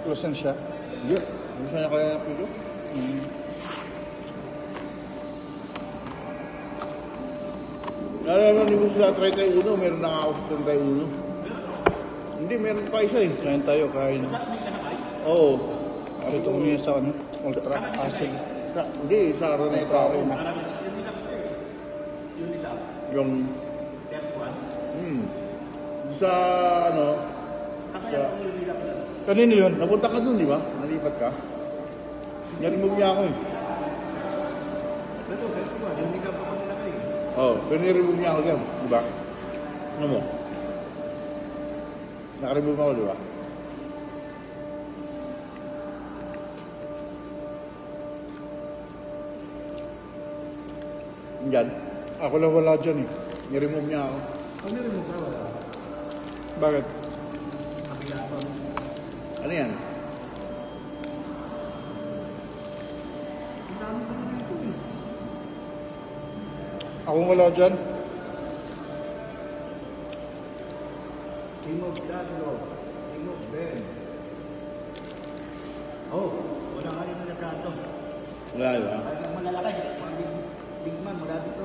Close na siya. Hindi. Hindi siya kaya napilo. Alam mo, hindi mo sa 31, meron na nga ako sa 31. Hindi, meron pa isa eh. Kain tayo, kain. Oo. Ito ko niya sa ano, ultra acid. Hindi, sa Araneta ako. Yung... Sa ano... Sa... Kanino yun? Napunta ka dun, di ba? Nalipat ka. Nyarimove niya ako eh. Oo, pero niremove niya ako dyan, di ba? Ano mo? Nakaremove ako, di ba? Diyan. Ako lang wala dyan eh. Niremove niya ako. Niremove ka wala? Bakit? Ano yan? Akong wala dyan. Remove that, Lord. Remove them. Oh, wala ka rin na kato. Wala, di ba? Parang malalaki. Parang big man, wala dito.